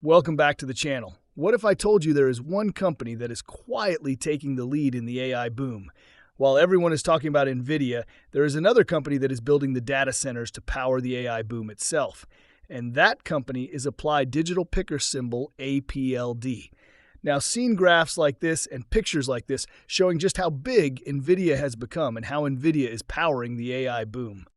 Welcome back to the channel. What if I told you there is one company that is quietly taking the lead in the AI boom? While everyone is talking about Nvidia, there is another company that is building the data centers to power the AI boom itself. And that company is Applied Digital Picker symbol APLD. Now, scene graphs like this and pictures like this showing just how big Nvidia has become and how Nvidia is powering the AI boom.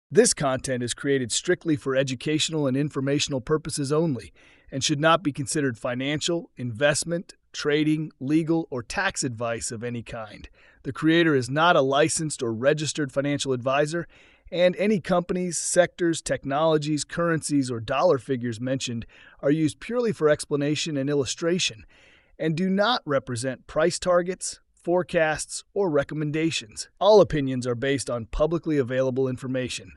This content is created strictly for educational and informational purposes only and should not be considered financial, investment, trading, legal, or tax advice of any kind. The creator is not a licensed or registered financial advisor, and any companies, sectors, technologies, currencies, or dollar figures mentioned are used purely for explanation and illustration and do not represent price targets, forecasts, or recommendations. All opinions are based on publicly available information.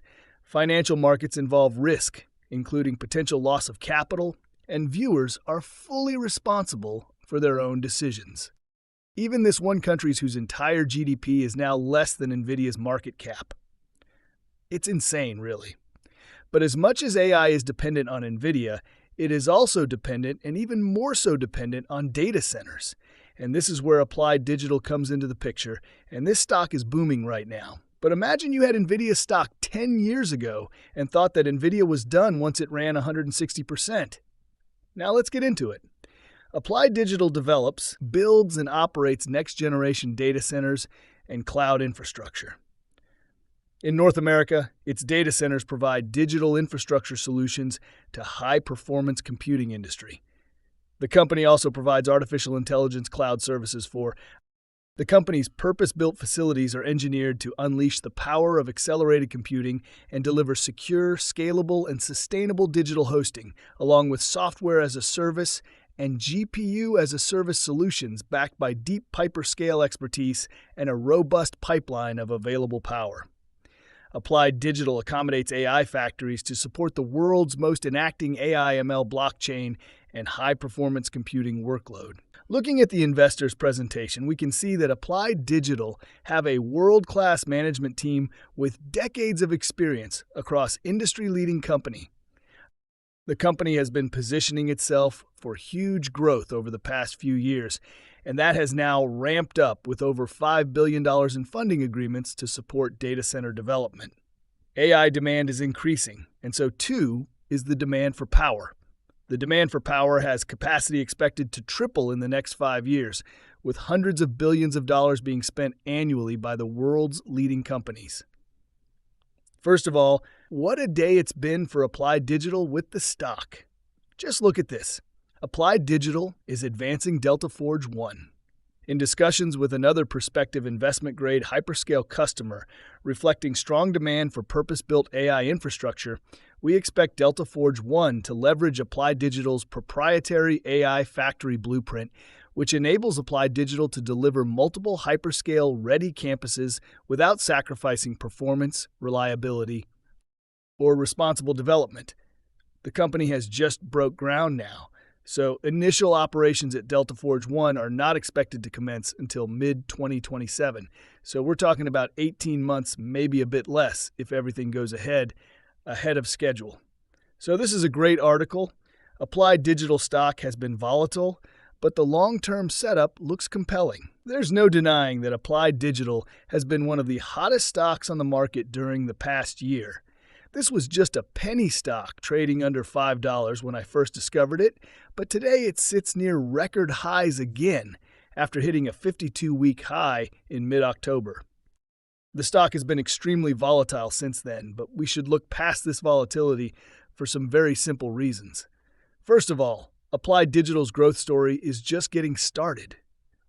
Financial markets involve risk, including potential loss of capital, and viewers are fully responsible for their own decisions. Even this one country's whose entire GDP is now less than Nvidia's market cap. It's insane, really. But as much as AI is dependent on Nvidia, it is also dependent, and even more so dependent, on data centers. And this is where Applied Digital comes into the picture, and this stock is booming right now. But imagine you had Nvidia stock 10 years ago and thought that Nvidia was done once it ran 160%. Now let's get into it. Applied Digital develops, builds, and operates next-generation data centers and cloud infrastructure. In North America, its data centers provide digital infrastructure solutions to high-performance computing industry. The company also provides artificial intelligence cloud services for. The company's purpose-built facilities are engineered to unleash the power of accelerated computing and deliver secure, scalable, and sustainable digital hosting, along with software as a service and GPU as a service solutions backed by deep hyperscale expertise and a robust pipeline of available power. Applied Digital accommodates AI factories to support the world's most enacting AI/ML blockchain and high-performance computing workload. Looking at the investor's presentation, we can see that Applied Digital have a world-class management team with decades of experience across industry-leading company. The company has been positioning itself for huge growth over the past few years, and that has now ramped up with over $5 billion in funding agreements to support data center development. AI demand is increasing, and so too is the demand for power. The demand for power has capacity expected to triple in the next 5 years, with hundreds of billions of dollars being spent annually by the world's leading companies. First of all, what a day it's been for Applied Digital with the stock. Just look at this. Applied Digital is advancing Delta Forge 1. In discussions with another prospective investment-grade hyperscale customer reflecting strong demand for purpose-built AI infrastructure, we expect Delta Forge 1 to leverage Applied Digital's proprietary AI factory blueprint, which enables Applied Digital to deliver multiple hyperscale-ready campuses without sacrificing performance, reliability, or responsible development. The company has just broke ground now, so initial operations at Delta Forge 1 are not expected to commence until mid-2027. So we're talking about 18 months, maybe a bit less, if everything goes ahead of schedule. So this is a great article. Applied Digital stock has been volatile, but the long-term setup looks compelling. There's no denying that Applied Digital has been one of the hottest stocks on the market during the past year. This was just a penny stock trading under $5 when I first discovered it, but today it sits near record highs again after hitting a 52-week high in mid-October. The stock has been extremely volatile since then, but we should look past this volatility for some very simple reasons. First of all, Applied Digital's growth story is just getting started.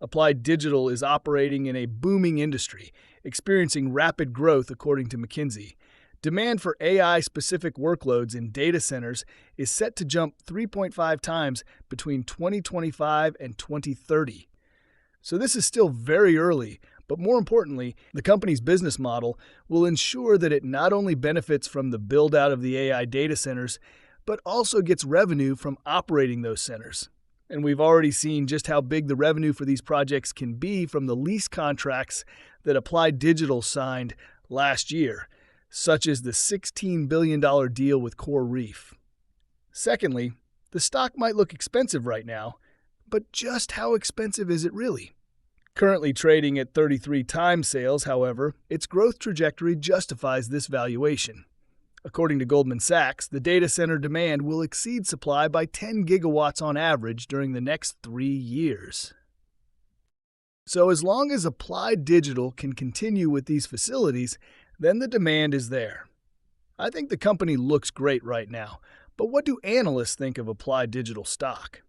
Applied Digital is operating in a booming industry, experiencing rapid growth according to McKinsey. Demand for AI-specific workloads in data centers is set to jump 3.5 times between 2025 and 2030. So this is still very early, but more importantly, the company's business model will ensure that it not only benefits from the build-out of the AI data centers, but also gets revenue from operating those centers. And we've already seen just how big the revenue for these projects can be from the lease contracts that Applied Digital signed last year, such as the $16 billion deal with CoreWeave. Secondly, The stock might look expensive right now, but just how expensive is it really? Currently trading at 33 times sales, however, its growth trajectory justifies this valuation. According to Goldman Sachs, the data center demand will exceed supply by 10 gigawatts on average during the next 3 years. So as long as Applied Digital can continue with these facilities, then the demand is there. I think the company looks great right now, but what do analysts think of Applied Digital stock?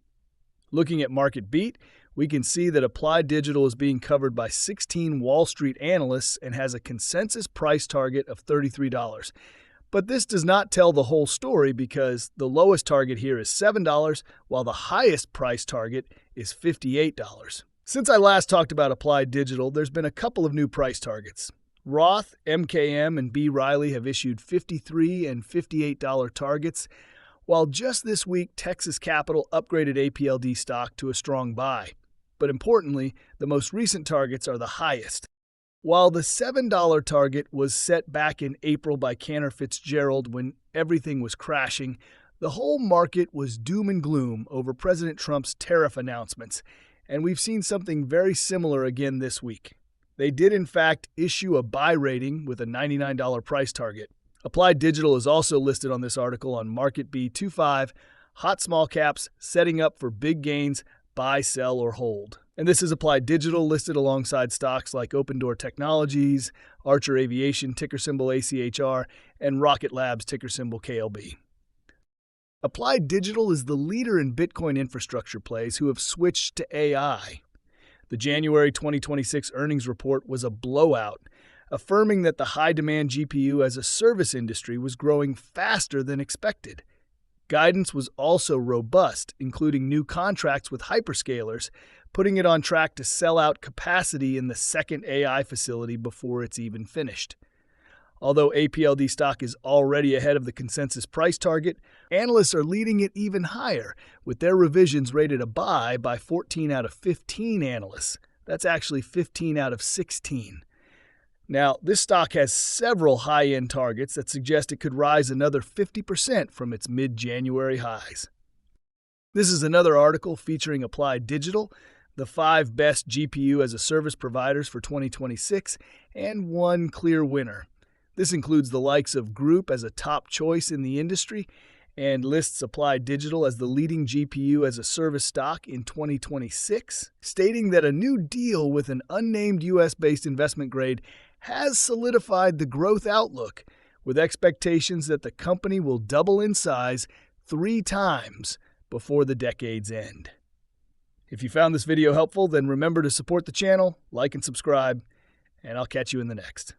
Looking at Market Beat, we can see that Applied Digital is being covered by 16 Wall Street analysts and has a consensus price target of $33. But this does not tell the whole story because the lowest target here is $7, while the highest price target is $58. Since I last talked about Applied Digital, there's been a couple of new price targets. Roth, MKM, and B. Riley have issued $53 and $58 targets, while just this week Texas Capital upgraded APLD stock to a strong buy. But importantly, the most recent targets are the highest. While the $7 target was set back in April by Cantor Fitzgerald when everything was crashing, the whole market was doom and gloom over President Trump's tariff announcements, and we've seen something very similar again this week. They did in fact issue a buy rating with a $99 price target. Applied Digital is also listed on this article on Market B25, hot small caps setting up for big gains, buy, sell, or hold. And this is Applied Digital listed alongside stocks like Open Door Technologies, Archer Aviation, ticker symbol ACHR, and Rocket Labs, ticker symbol KLB. Applied Digital is the leader in Bitcoin infrastructure plays who have switched to AI. The January 2026 earnings report was a blowout, affirming that the high-demand GPU as a service industry was growing faster than expected. Guidance was also robust, including new contracts with hyperscalers, putting it on track to sell out capacity in the second AI facility before it's even finished. Although APLD stock is already ahead of the consensus price target, analysts are leading it even higher, with their revisions rated a buy by 14 out of 15 analysts. That's actually 15 out of 16. Now, this stock has several high-end targets that suggest it could rise another 50% from its mid-January highs. This is another article featuring Applied Digital, the 5 best GPU as a service providers for 2026, and one clear winner. This includes the likes of Group as a top choice in the industry and lists Applied Digital as the leading GPU as a service stock in 2026, stating that a new deal with an unnamed US-based investment grade has solidified the growth outlook, with expectations that the company will double in size 3 times before the decade's end. If you found this video helpful, then remember to support the channel, like and subscribe, and I'll catch you in the next.